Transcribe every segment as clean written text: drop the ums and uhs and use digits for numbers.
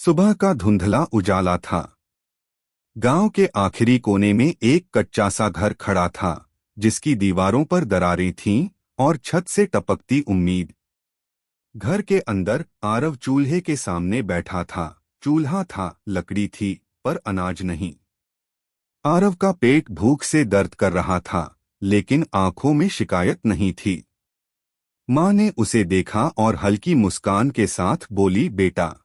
सुबह का धुंधला उजाला था। गांव के आखिरी कोने में एक कच्चा सा घर खड़ा था, जिसकी दीवारों पर दरारें थीं और छत से टपकती उम्मीद। घर के अंदर आरव चूल्हे के सामने बैठा था। चूल्हा था, लकड़ी थी, पर अनाज नहीं। आरव का पेट भूख से दर्द कर रहा था, लेकिन आंखों में शिकायत नहीं थी। माँ ने उसे देखा और हल्की मुस्कान के साथ बोली, बेटा,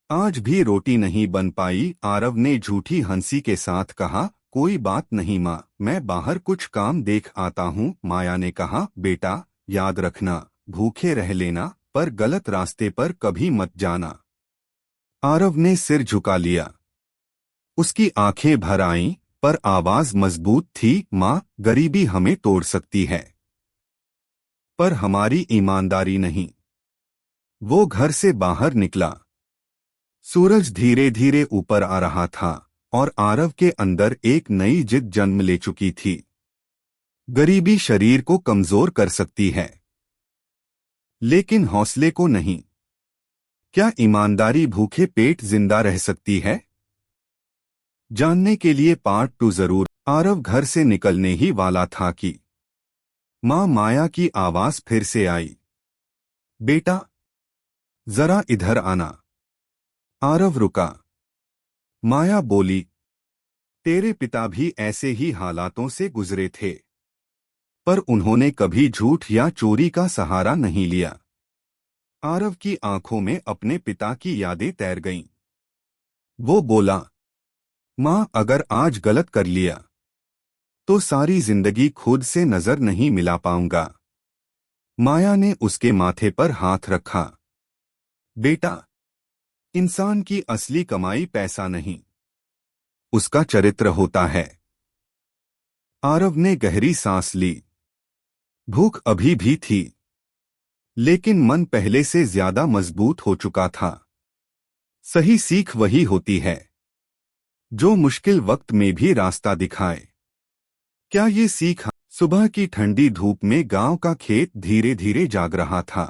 आज भी रोटी नहीं बन पाई। आरव ने झूठी हंसी के साथ कहा, कोई बात नहीं माँ, मैं बाहर कुछ काम देख आता हूँ। माया ने कहा, बेटा, याद रखना, भूखे रह लेना, पर गलत रास्ते पर कभी मत जाना। आरव ने सिर झुका लिया। उसकी आंखें भर आईं, पर आवाज मजबूत थी, माँ, गरीबी हमें तोड़ सकती है, पर हमारी ईमानदारी नहीं। वो घर से बाहर निकला। सूरज धीरे धीरे ऊपर आ रहा था और आरव के अंदर एक नई जिद जन्म ले चुकी थी। गरीबी शरीर को कमजोर कर सकती है, लेकिन हौसले को नहीं। क्या ईमानदारी भूखे पेट जिंदा रह सकती है? जानने के लिए पार्ट 2 जरूर। आरव घर से निकलने ही वाला था कि माँ माया की आवाज फिर से आई, बेटा, जरा इधर आना। आरव रुका। माया बोली, तेरे पिता भी ऐसे ही हालातों से गुजरे थे, पर उन्होंने कभी झूठ या चोरी का सहारा नहीं लिया। आरव की आंखों में अपने पिता की यादें तैर गईं। वो बोला, माँ, अगर आज गलत कर लिया तो सारी जिंदगी खुद से नजर नहीं मिला पाऊंगा। माया ने उसके माथे पर हाथ रखा। बेटा, इंसान की असली कमाई पैसा नहीं, उसका चरित्र होता है। आरव ने गहरी सांस ली। भूख अभी भी थी, लेकिन मन पहले से ज्यादा मजबूत हो चुका था। सही सीख वही होती है जो मुश्किल वक्त में भी रास्ता दिखाए। क्या ये सीख? सुबह की ठंडी धूप में गांव का खेत धीरे धीरे जाग रहा था।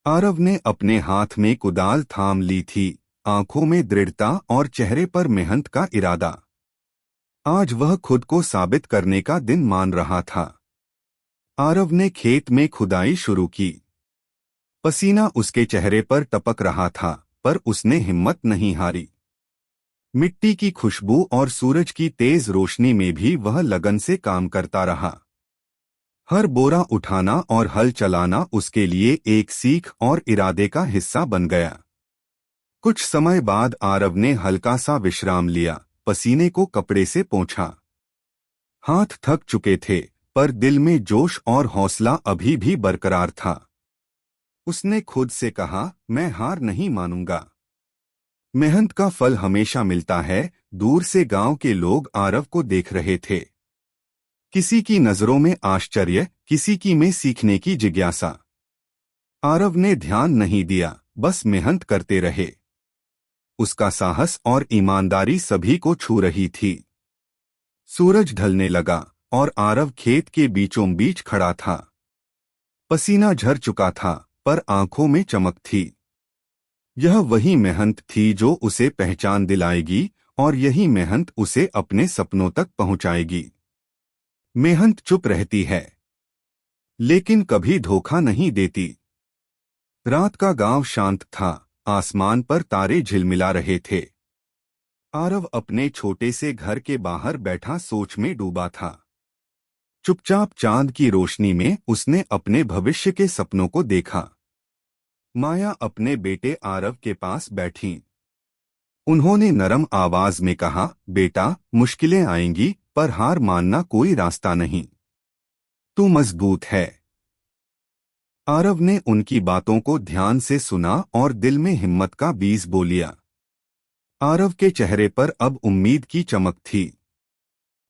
आरव ने अपने हाथ में कुदाल थाम ली थी, आंखों में दृढ़ता और चेहरे पर मेहनत का इरादा। आज वह खुद को साबित करने का दिन मान रहा था। आरव ने खेत में खुदाई शुरू की। पसीना उसके चेहरे पर टपक रहा था, पर उसने हिम्मत नहीं हारी। मिट्टी की खुशबू और सूरज की तेज रोशनी में भी वह लगन से काम करता रहा। हर बोरा उठाना और हल चलाना उसके लिए एक सीख और इरादे का हिस्सा बन गया। कुछ समय बाद आरव ने हल्का सा विश्राम लिया, पसीने को कपड़े से पोंछा। हाथ थक चुके थे, पर दिल में जोश और हौसला अभी भी बरकरार था। उसने खुद से कहा, मैं हार नहीं मानूंगा। मेहनत का फल हमेशा मिलता है। दूर से गांव के लोग आरव को देख रहे थे। किसी की नजरों में आश्चर्य, किसी की में सीखने की जिज्ञासा। आरव ने ध्यान नहीं दिया, बस मेहनत करते रहे। उसका साहस और ईमानदारी सभी को छू रही थी। सूरज ढलने लगा और आरव खेत के बीचों बीच खड़ा था। पसीना झर चुका था, पर आंखों में चमक थी। यह वही मेहनत थी जो उसे पहचान दिलाएगी, और यही मेहनत उसे अपने सपनों तक पहुंचाएगी। मेहनत चुप रहती है, लेकिन कभी धोखा नहीं देती। रात का गांव शांत था, आसमान पर तारे झिलमिला रहे थे। आरव अपने छोटे से घर के बाहर बैठा सोच में डूबा था। चुपचाप चांद की रोशनी में उसने अपने भविष्य के सपनों को देखा। माया अपने बेटे आरव के पास बैठी। उन्होंने नरम आवाज में कहा, बेटा, मुश्किलें आएंगी, पर हार मानना कोई रास्ता नहीं। तू मजबूत है। आरव ने उनकी बातों को ध्यान से सुना और दिल में हिम्मत का बीज बो लिया। आरव के चेहरे पर अब उम्मीद की चमक थी।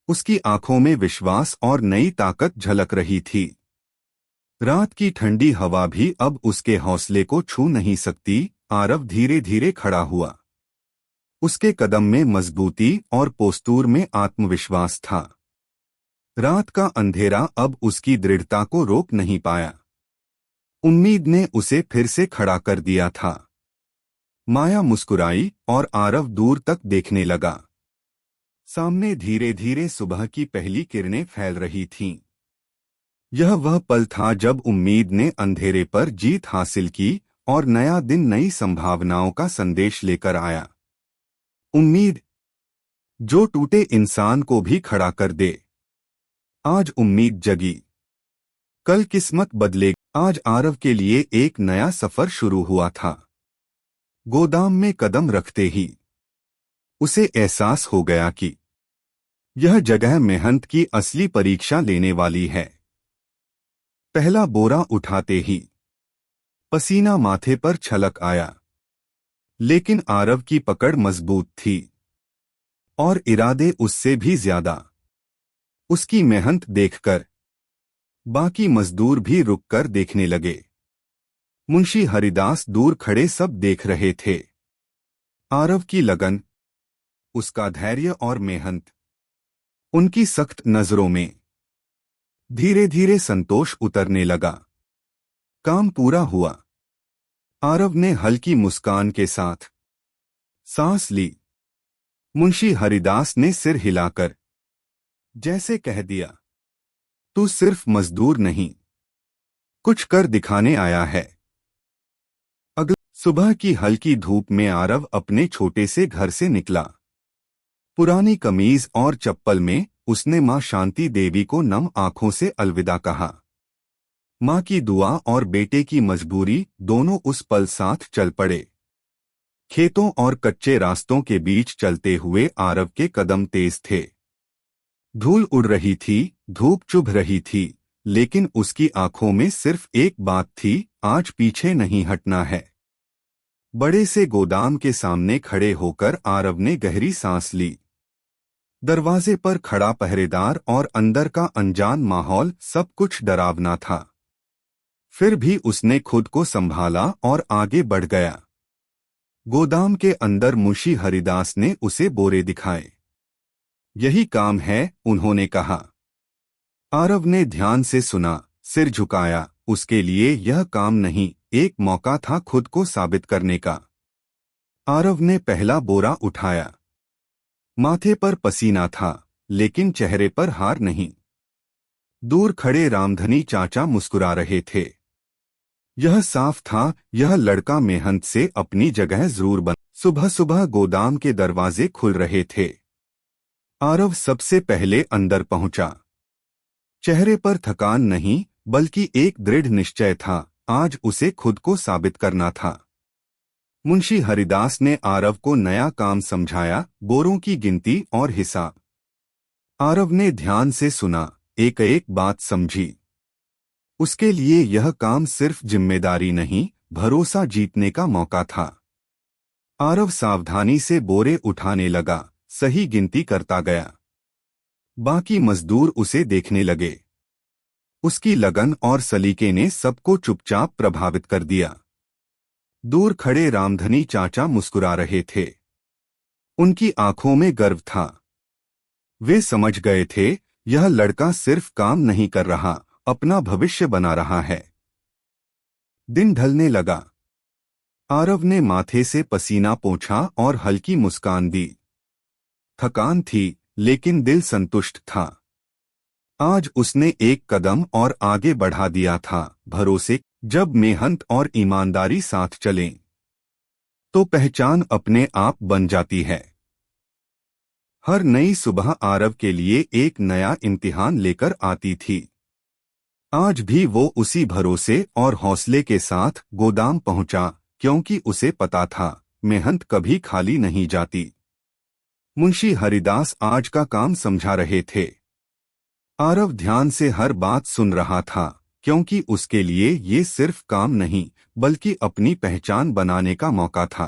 उसकी आंखों में विश्वास और नई ताकत झलक रही थी। रात की ठंडी हवा भी अब उसके हौसले को छू नहीं सकती। आरव धीरे धीरे खड़ा हुआ। उसके कदम में मजबूती और पोस्तूर में आत्मविश्वास था। रात का अंधेरा अब उसकी दृढ़ता को रोक नहीं पाया। उम्मीद ने उसे फिर से खड़ा कर दिया था। माया मुस्कुराई और आरव दूर तक देखने लगा। सामने धीरे धीरे सुबह की पहली किरणें फैल रही थीं। यह वह पल था जब उम्मीद ने अंधेरे पर जीत हासिल की और नया दिन नई संभावनाओं का संदेश लेकर आया। उम्मीद जो टूटे इंसान को भी खड़ा कर दे। आज उम्मीद जगी, कल किस्मत बदलेगी। आज आरव के लिए एक नया सफर शुरू हुआ था। गोदाम में कदम रखते ही उसे एहसास हो गया कि यह जगह मेहनत की असली परीक्षा लेने वाली है। पहला बोरा उठाते ही पसीना माथे पर छलक आया, लेकिन आरव की पकड़ मजबूत थी और इरादे उससे भी ज्यादा। उसकी मेहनत देखकर बाकी मजदूर भी रुककर देखने लगे। मुंशी हरिदास दूर खड़े सब देख रहे थे। आरव की लगन, उसका धैर्य और मेहनत, उनकी सख्त नजरों में धीरे धीरे संतोष उतरने लगा। काम पूरा हुआ। आरव ने हल्की मुस्कान के साथ सांस ली। मुंशी हरिदास ने सिर हिलाकर जैसे कह दिया, तू सिर्फ मजदूर नहीं, कुछ कर दिखाने आया है। अगली सुबह की हल्की धूप में आरव अपने छोटे से घर से निकला। पुरानी कमीज और चप्पल में उसने मां शांति देवी को नम आंखों से अलविदा कहा। मां की दुआ और बेटे की मजबूरी दोनों उस पल साथ चल पड़े। खेतों और कच्चे रास्तों के बीच चलते हुए आरव के कदम तेज थे। धूल उड़ रही थी, धूप चुभ रही थी, लेकिन उसकी आंखों में सिर्फ एक बात थी, आज पीछे नहीं हटना है। बड़े से गोदाम के सामने खड़े होकर आरव ने गहरी सांस ली। दरवाजे पर खड़ा पहरेदार और अंदर का अनजान माहौल सब कुछ डरावना था। फिर भी उसने खुद को संभाला और आगे बढ़ गया। गोदाम के अंदर मुंशी हरिदास ने उसे बोरे दिखाए। यही काम है, उन्होंने कहा। आरव ने ध्यान से सुना, सिर झुकाया। उसके लिए यह काम नहीं, एक मौका था खुद को साबित करने का। आरव ने पहला बोरा उठाया। माथे पर पसीना था, लेकिन चेहरे पर हार नहीं। दूर खड़े रामधनी चाचा मुस्कुरा रहे थे। यह साफ था, यह लड़का मेहनत से अपनी जगह जरूर बन। सुबह सुबह गोदाम के दरवाजे खुल रहे थे। आरव सबसे पहले अंदर पहुंचा। चेहरे पर थकान नहीं, बल्कि एक दृढ़ निश्चय था, आज उसे खुद को साबित करना था। मुंशी हरिदास ने आरव को नया काम समझाया, बोरों की गिनती और हिसाब। आरव ने ध्यान से सुना, एक एक बात समझी। उसके लिए यह काम सिर्फ जिम्मेदारी नहीं, भरोसा जीतने का मौका था। आरव सावधानी से बोरे उठाने लगा, सही गिनती करता गया। बाकी मजदूर उसे देखने लगे। उसकी लगन और सलीके ने सबको चुपचाप प्रभावित कर दिया। दूर खड़े रामधनी चाचा मुस्कुरा रहे थे। उनकी आंखों में गर्व था। वे समझ गए थे, यह लड़का सिर्फ काम नहीं कर रहा, अपना भविष्य बना रहा है। दिन ढलने लगा। आरव ने माथे से पसीना पोंछा और हल्की मुस्कान दी। थकान थी, लेकिन दिल संतुष्ट था। आज उसने एक कदम और आगे बढ़ा दिया था, भरोसे। जब मेहनत और ईमानदारी साथ चलें, तो पहचान अपने आप बन जाती है। हर नई सुबह आरव के लिए एक नया इम्तिहान लेकर आती थी। आज भी वो उसी भरोसे और हौसले के साथ गोदाम पहुंचा, क्योंकि उसे पता था, मेहनत कभी खाली नहीं जाती। मुंशी हरिदास आज का काम समझा रहे थे। आरव ध्यान से हर बात सुन रहा था, क्योंकि उसके लिए ये सिर्फ काम नहीं, बल्कि अपनी पहचान बनाने का मौका था।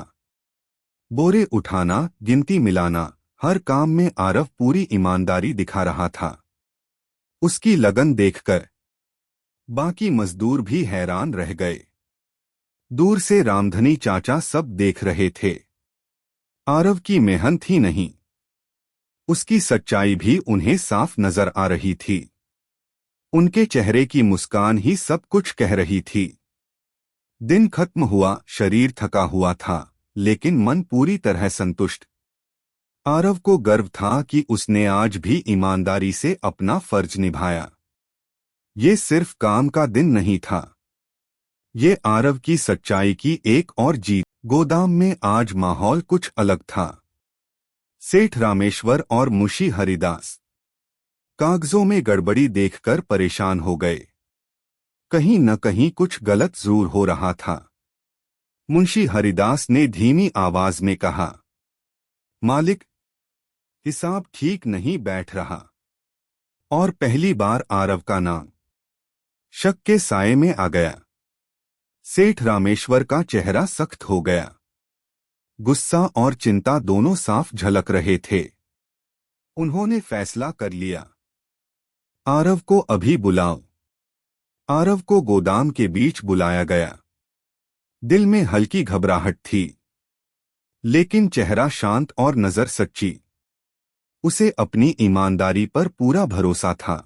बोरे उठाना, गिनती मिलाना, हर काम में आरव पूरी ईमानदारी दिखा रहा था। उसकी लगन देखकर बाकी मजदूर भी हैरान रह गए। दूर से रामधनी चाचा सब देख रहे थे। आरव की मेहनत ही नहीं, उसकी सच्चाई भी उन्हें साफ नजर आ रही थी। उनके चेहरे की मुस्कान ही सब कुछ कह रही थी। दिन खत्म हुआ, शरीर थका हुआ था, लेकिन मन पूरी तरह संतुष्ट। आरव को गर्व था कि उसने आज भी ईमानदारी से अपना फर्ज निभाया। ये सिर्फ काम का दिन नहीं था, ये आरव की सच्चाई की एक और जीत। गोदाम में आज माहौल कुछ अलग था। सेठ रामेश्वर और मुंशी हरिदास कागजों में गड़बड़ी देखकर परेशान हो गए। कहीं न कहीं कुछ गलत जरूर हो रहा था। मुंशी हरिदास ने धीमी आवाज में कहा, मालिक, हिसाब ठीक नहीं बैठ रहा। और पहली बार आरव का नाम शक के साये में आ गया। सेठ रामेश्वर का चेहरा सख्त हो गया। गुस्सा और चिंता दोनों साफ झलक रहे थे। उन्होंने फैसला कर लिया, आरव को अभी बुलाओ। आरव को गोदाम के बीच बुलाया गया। दिल में हल्की घबराहट थी, लेकिन चेहरा शांत और नजर सच्ची। उसे अपनी ईमानदारी पर पूरा भरोसा था।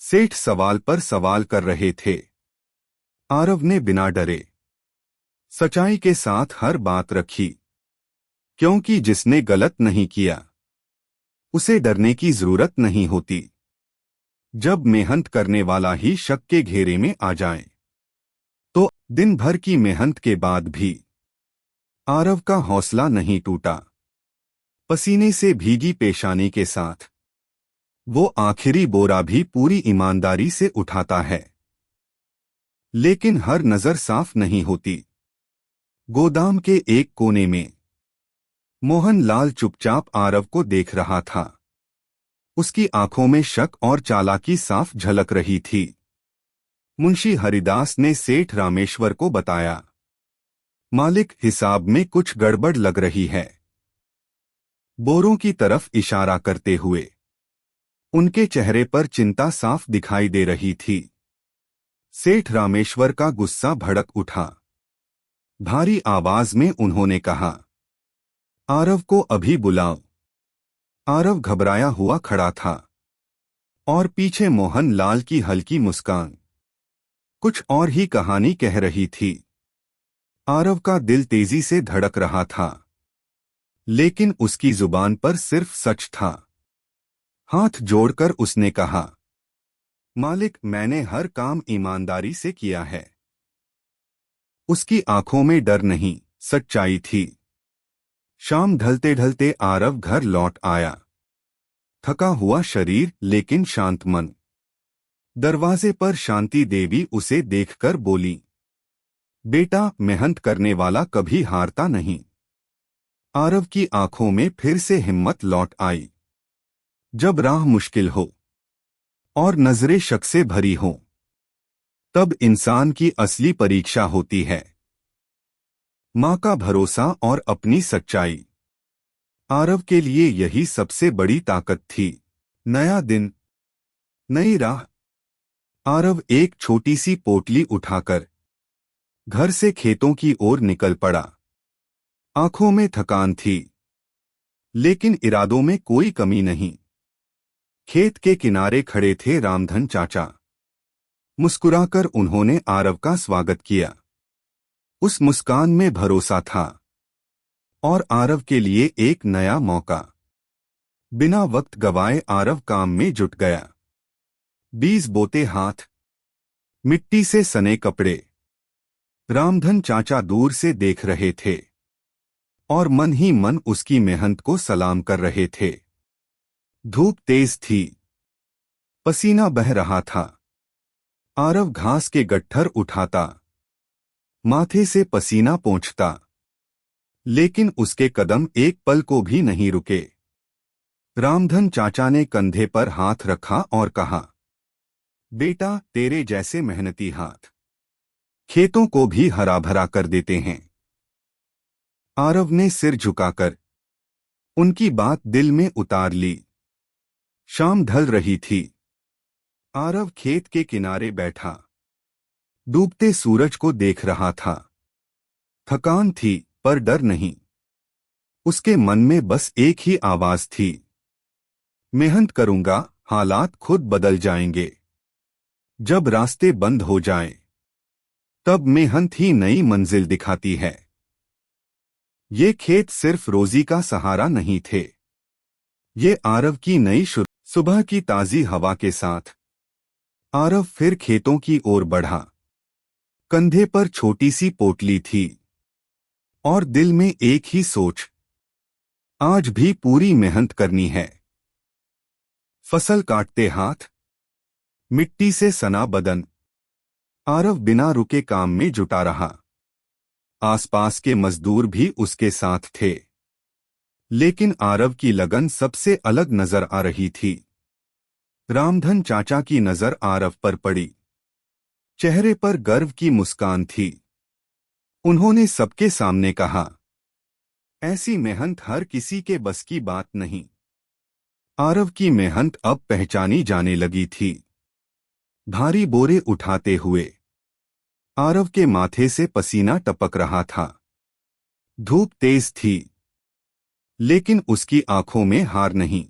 सेठ सवाल पर सवाल कर रहे थे। आरव ने बिना डरे सच्चाई के साथ हर बात रखी, क्योंकि जिसने गलत नहीं किया उसे डरने की जरूरत नहीं होती। जब मेहनत करने वाला ही शक के घेरे में आ जाए, तो दिन भर की मेहनत के बाद भी आरव का हौसला नहीं टूटा। पसीने से भीगी पेशानी के साथ वो आखिरी बोरा भी पूरी ईमानदारी से उठाता है। लेकिन हर नजर साफ नहीं होती। गोदाम के एक कोने में मोहनलाल चुपचाप आरव को देख रहा था। उसकी आंखों में शक और चालाकी साफ झलक रही थी। मुंशी हरिदास ने सेठ रामेश्वर को बताया, मालिक, हिसाब में कुछ गड़बड़ लग रही है। बोरों की तरफ इशारा करते हुए उनके चेहरे पर चिंता साफ दिखाई दे रही थी। सेठ रामेश्वर का गुस्सा भड़क उठा। भारी आवाज में उन्होंने कहा, आरव को अभी बुलाओ। आरव घबराया हुआ खड़ा था और पीछे मोहनलाल की हल्की मुस्कान कुछ और ही कहानी कह रही थी। आरव का दिल तेजी से धड़क रहा था, लेकिन उसकी जुबान पर सिर्फ सच था। हाथ जोड़कर उसने कहा, मालिक, मैंने हर काम ईमानदारी से किया है। उसकी आंखों में डर नहीं, सच्चाई थी। शाम ढलते ढलते आरव घर लौट आया। थका हुआ शरीर लेकिन शांत मन। दरवाजे पर शांति देवी उसे देखकर बोली, बेटा, मेहनत करने वाला कभी हारता नहीं। आरव की आंखों में फिर से हिम्मत लौट आई। जब राह मुश्किल हो और नजरें शक से भरी हों, तब इंसान की असली परीक्षा होती है मां का भरोसा और अपनी सच्चाई। आरव के लिए यही सबसे बड़ी ताकत थी। नया दिन, नई राह। आरव एक छोटी सी पोटली उठाकर घर से खेतों की ओर निकल पड़ा। आंखों में थकान थी, लेकिन इरादों में कोई कमी नहीं। खेत के किनारे खड़े थे रामधन चाचा। मुस्कुराकर उन्होंने आरव का स्वागत किया। उस मुस्कान में भरोसा था और आरव के लिए एक नया मौका। बिना वक्त गवाए आरव काम में जुट गया। बीज बोते हाथ, मिट्टी से सने कपड़े। रामधन चाचा दूर से देख रहे थे और मन ही मन उसकी मेहनत को सलाम कर रहे थे। धूप तेज थी, पसीना बह रहा था। आरव घास के गट्ठर उठाता, माथे से पसीना पोंछता, लेकिन उसके कदम एक पल को भी नहीं रुके। रामधन चाचा ने कंधे पर हाथ रखा और कहा, बेटा, तेरे जैसे मेहनती हाथ खेतों को भी हरा भरा कर देते हैं। आरव ने सिर झुकाकर उनकी बात दिल में उतार ली। शाम ढल रही थी। आरव खेत के किनारे बैठा डूबते सूरज को देख रहा था। थकान थी पर डर नहीं। उसके मन में बस एक ही आवाज थी, मेहनत करूंगा, हालात खुद बदल जाएंगे। जब रास्ते बंद हो जाएं, तब मेहनत ही नई मंजिल दिखाती है। ये खेत सिर्फ रोजी का सहारा नहीं थे, ये आरव की नई सुबह की ताजी हवा के साथ आरव फिर खेतों की ओर बढ़ा। कंधे पर छोटी सी पोटली थी और दिल में एक ही सोच, आज भी पूरी मेहनत करनी है। फसल काटते हाथ, मिट्टी से सना बदन, आरव बिना रुके काम में जुटा रहा। आसपास के मजदूर भी उसके साथ थे, लेकिन आरव की लगन सबसे अलग नजर आ रही थी। रामधन चाचा की नजर आरव पर पड़ी। चेहरे पर गर्व की मुस्कान थी। उन्होंने सबके सामने कहा, ऐसी मेहनत हर किसी के बस की बात नहीं। आरव की मेहनत अब पहचानी जाने लगी थी। भारी बोरे उठाते हुए आरव के माथे से पसीना टपक रहा था। धूप तेज थी, लेकिन उसकी आंखों में हार नहीं,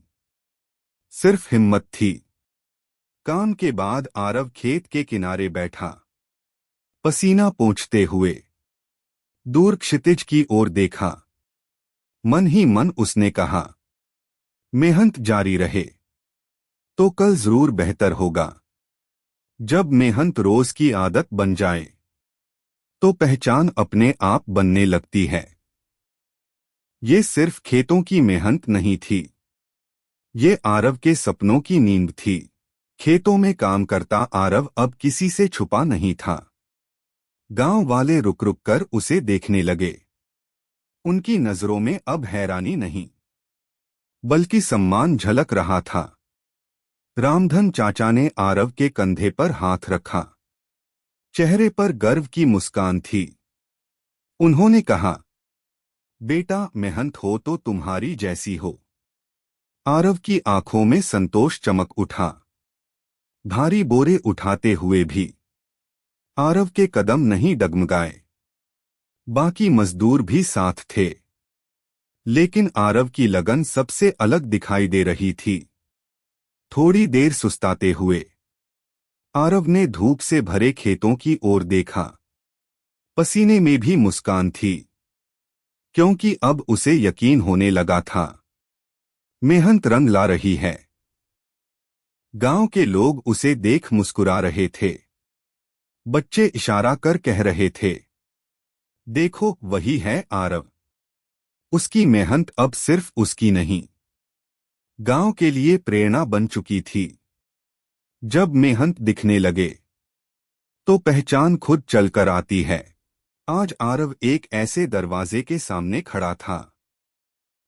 सिर्फ हिम्मत थी। काम के बाद आरव खेत के किनारे बैठा, पसीना पोंछते हुए दूर क्षितिज की ओर देखा। मन ही मन उसने कहा, मेहनत जारी रहे तो कल जरूर बेहतर होगा। जब मेहनत रोज की आदत बन जाए तो पहचान अपने आप बनने लगती है। ये सिर्फ खेतों की मेहनत नहीं थी, ये आरव के सपनों की नींद थी। खेतों में काम करता आरव अब किसी से छुपा नहीं था। गांव वाले रुक रुक कर उसे देखने लगे। उनकी नजरों में अब हैरानी नहीं, बल्कि सम्मान झलक रहा था। रामधन चाचा ने आरव के कंधे पर हाथ रखा। चेहरे पर गर्व की मुस्कान थी। उन्होंने कहा, बेटा, मेहनत हो तो तुम्हारी जैसी हो। आरव की आंखों में संतोष चमक उठा। भारी बोरे उठाते हुए भी आरव के कदम नहीं डगमगाए। बाकी मजदूर भी साथ थे, लेकिन आरव की लगन सबसे अलग दिखाई दे रही थी। थोड़ी देर सुस्ताते हुए आरव ने धूप से भरे खेतों की ओर देखा। पसीने में भी मुस्कान थी, क्योंकि अब उसे यकीन होने लगा था, मेहनत रंग ला रही है। गांव के लोग उसे देख मुस्कुरा रहे थे। बच्चे इशारा कर कह रहे थे, देखो वही है आरव। उसकी मेहनत अब सिर्फ उसकी नहीं, गांव के लिए प्रेरणा बन चुकी थी। जब मेहनत दिखने लगे तो पहचान खुद चलकर आती है। आज आरव एक ऐसे दरवाजे के सामने खड़ा था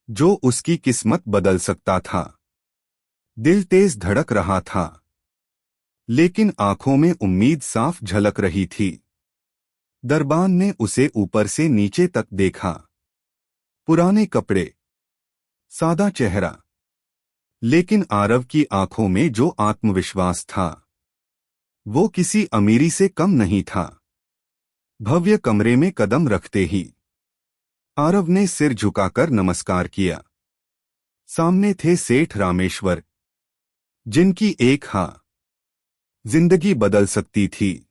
जो उसकी किस्मत बदल सकता था। दिल तेज धड़क रहा था, लेकिन आंखों में उम्मीद साफ झलक रही थी। दरबान ने उसे ऊपर से नीचे तक देखा। पुराने कपड़े, सादा चेहरा, लेकिन आरव की आंखों में जो आत्मविश्वास था वो किसी अमीरी से कम नहीं था। भव्य कमरे में कदम रखते ही आरव ने सिर झुकाकर नमस्कार किया। सामने थे सेठ रामेश्वर, जिनकी एक हाँ जिंदगी बदल सकती थी।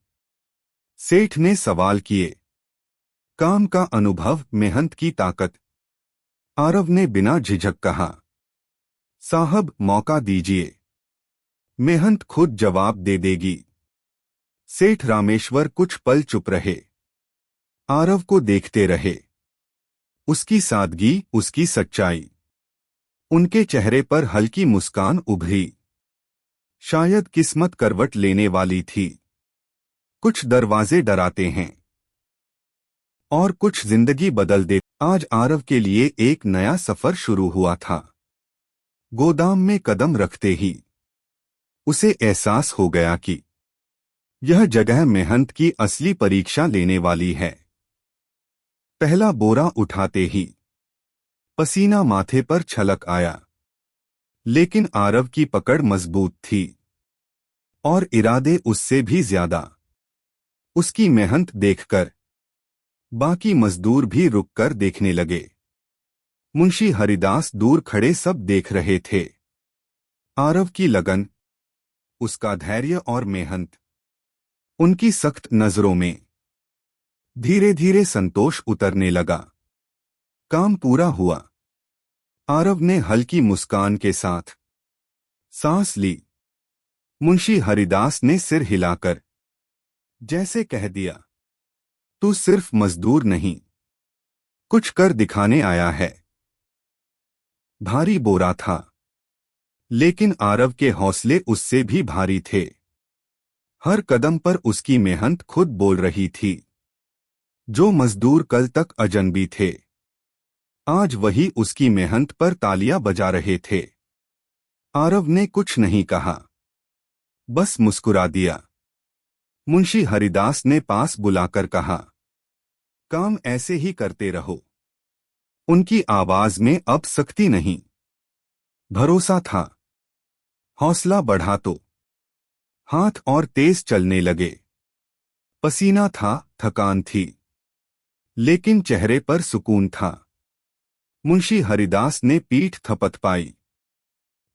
सेठ ने सवाल किए, काम का अनुभव, मेहनत की ताकत? आरव ने बिना झिझक कहा, साहब मौका दीजिए, मेहनत खुद जवाब दे देगी। सेठ रामेश्वर कुछ पल चुप रहे, आरव को देखते रहे। उसकी सादगी, उसकी सच्चाई। उनके चेहरे पर हल्की मुस्कान उभरी। शायद किस्मत करवट लेने वाली थी। कुछ दरवाजे डराते हैं और कुछ जिंदगी बदल दे। आज आरव के लिए एक नया सफर शुरू हुआ था। गोदाम में कदम रखते ही उसे एहसास हो गया कि यह जगह मेहनत की असली परीक्षा लेने वाली है। पहला बोरा उठाते ही पसीना माथे पर छलक आया, लेकिन आरव की पकड़ मजबूत थी और इरादे उससे भी ज्यादा। उसकी मेहनत देखकर बाकी मजदूर भी रुककर देखने लगे। मुंशी हरिदास दूर खड़े सब देख रहे थे। आरव की लगन, उसका धैर्य और मेहनत, उनकी सख्त नजरों में धीरे धीरे संतोष उतरने लगा। काम पूरा हुआ। आरव ने हल्की मुस्कान के साथ सांस ली। मुंशी हरिदास ने सिर हिलाकर जैसे कह दिया, तू सिर्फ मजदूर नहीं, कुछ कर दिखाने आया है। भारी बोरा था, लेकिन आरव के हौसले उससे भी भारी थे। हर कदम पर उसकी मेहनत खुद बोल रही थी। जो मजदूर कल तक अजनबी थे, आज वही उसकी मेहनत पर तालियां बजा रहे थे। आरव ने कुछ नहीं कहा, बस मुस्कुरा दिया। मुंशी हरिदास ने पास बुलाकर कहा, काम ऐसे ही करते रहो। उनकी आवाज में अब सख्ती नहीं, भरोसा था। हौसला बढ़ा तो हाथ और तेज चलने लगे। पसीना था, थकान थी, लेकिन चेहरे पर सुकून था। मुंशी हरिदास ने पीठ थपथपाई।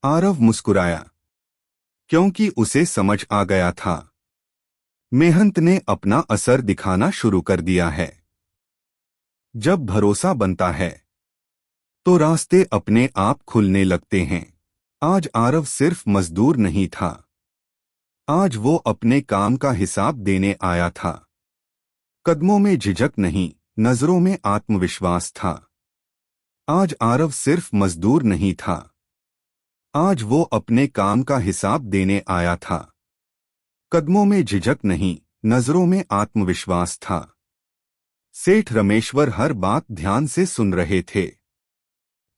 आरव मुस्कुराया, क्योंकि उसे समझ आ गया था, मेहनत ने अपना असर दिखाना शुरू कर दिया है। जब भरोसा बनता है तो रास्ते अपने आप खुलने लगते हैं। आज आरव सिर्फ मजदूर नहीं था, आज वो अपने काम का हिसाब देने आया था। कदमों में झिझक नहीं, नजरों में आत्मविश्वास था। आज आरव सिर्फ मजदूर नहीं था, आज वो अपने काम का हिसाब देने आया था। कदमों में झिझक नहीं, नजरों में आत्मविश्वास था। सेठ रमेश्वर हर बात ध्यान से सुन रहे थे।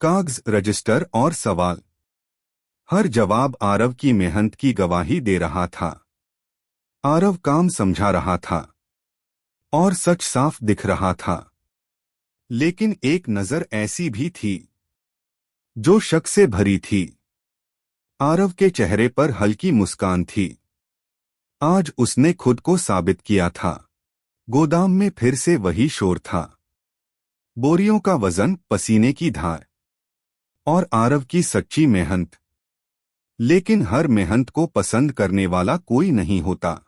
कागज, रजिस्टर और सवाल, हर जवाब आरव की मेहनत की गवाही दे रहा था। आरव काम समझा रहा था और सच साफ दिख रहा था। लेकिन एक नजर ऐसी भी थी जो शक से भरी थी। आरव के चेहरे पर हल्की मुस्कान थी। आज उसने खुद को साबित किया था। गोदाम में फिर से वही शोर था, बोरियों का वजन, पसीने की धार और आरव की सच्ची मेहनत। लेकिन हर मेहनत को पसंद करने वाला कोई नहीं होता।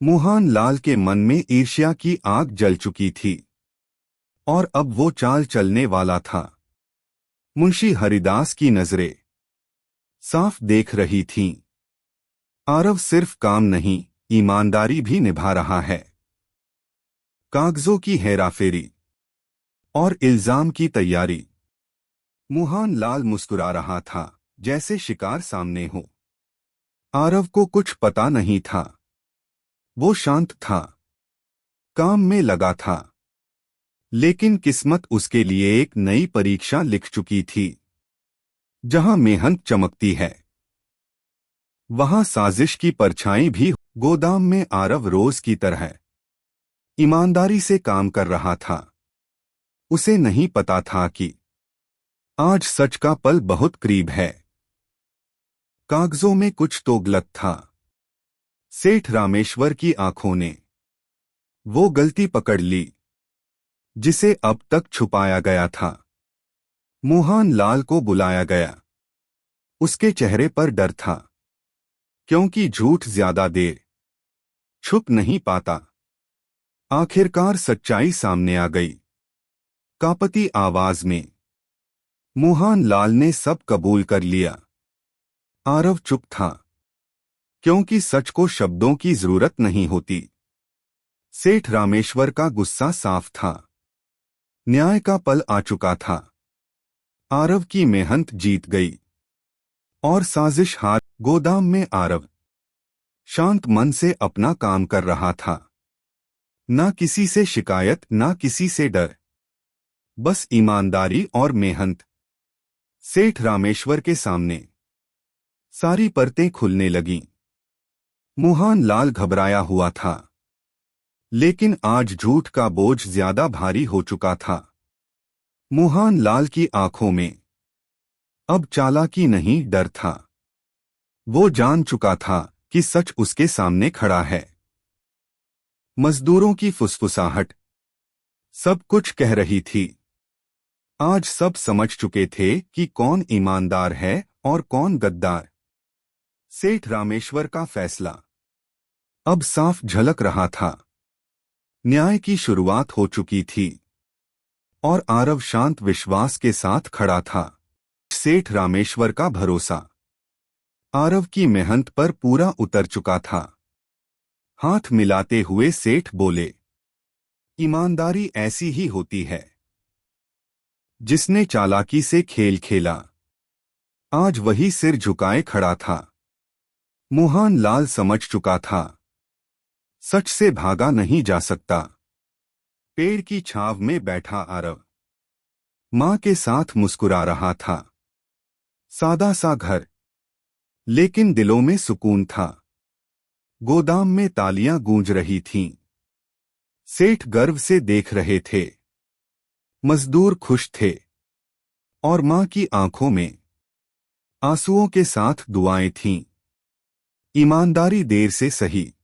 मोहन लाल के मन में ईर्ष्या की आग जल चुकी थी और अब वो चाल चलने वाला था। मुंशी हरिदास की नजरें साफ देख रही थीं। आरव सिर्फ काम नहीं, ईमानदारी भी निभा रहा है। कागजों की हेराफेरी और इल्जाम की तैयारी। मोहन लाल मुस्कुरा रहा था, जैसे शिकार सामने हो। आरव को कुछ पता नहीं था। वो शांत था, काम में लगा था। लेकिन किस्मत उसके लिए एक नई परीक्षा लिख चुकी थी। जहां मेहनत चमकती है, वहां साजिश की परछाई भी। गोदाम में आरव रोज की तरह ईमानदारी से काम कर रहा था। उसे नहीं पता था कि आज सच का पल बहुत करीब है। कागजों में कुछ तो गलत था। सेठ रामेश्वर की आंखों ने वो गलती पकड़ ली जिसे अब तक छुपाया गया था। मोहन लाल को बुलाया गया। उसके चेहरे पर डर था, क्योंकि झूठ ज्यादा देर छुप नहीं पाता। आखिरकार सच्चाई सामने आ गई। कांपती आवाज में मोहन लाल ने सब कबूल कर लिया। आरव चुप था, क्योंकि सच को शब्दों की जरूरत नहीं होती। सेठ रामेश्वर का गुस्सा साफ था। न्याय का पल आ चुका था। आरव की मेहनत जीत गई और साजिश हार। गोदाम में आरव शांत मन से अपना काम कर रहा था। ना किसी से शिकायत, ना किसी से डर, बस ईमानदारी और मेहनत। सेठ रामेश्वर के सामने सारी परतें खुलने लगीं। मोहन लाल घबराया हुआ था, लेकिन आज झूठ का बोझ ज्यादा भारी हो चुका था। मोहन लाल की आंखों में अब चालाकी नहीं, डर था। वो जान चुका था कि सच उसके सामने खड़ा है। मजदूरों की फुसफुसाहट सब कुछ कह रही थी। आज सब समझ चुके थे कि कौन ईमानदार है और कौन गद्दार। सेठ रामेश्वर का फैसला अब साफ झलक रहा था। न्याय की शुरुआत हो चुकी थी। और आरव शांत विश्वास के साथ खड़ा था। सेठ रामेश्वर का भरोसा आरव की मेहनत पर पूरा उतर चुका था। हाथ मिलाते हुए सेठ बोले, ईमानदारी ऐसी ही होती है। जिसने चालाकी से खेल खेला, आज वही सिर झुकाए खड़ा था। मोहन लाल समझ चुका था, सच से भागा नहीं जा सकता। पेड़ की छांव में बैठा आरव मां के साथ मुस्कुरा रहा था। सादा सा घर, लेकिन दिलों में सुकून था। गोदाम में तालियां गूंज रही थीं। सेठ गर्व से देख रहे थे। मजदूर खुश थे और मां की आंखों में आंसुओं के साथ दुआएं थीं। ईमानदारी देर से सही,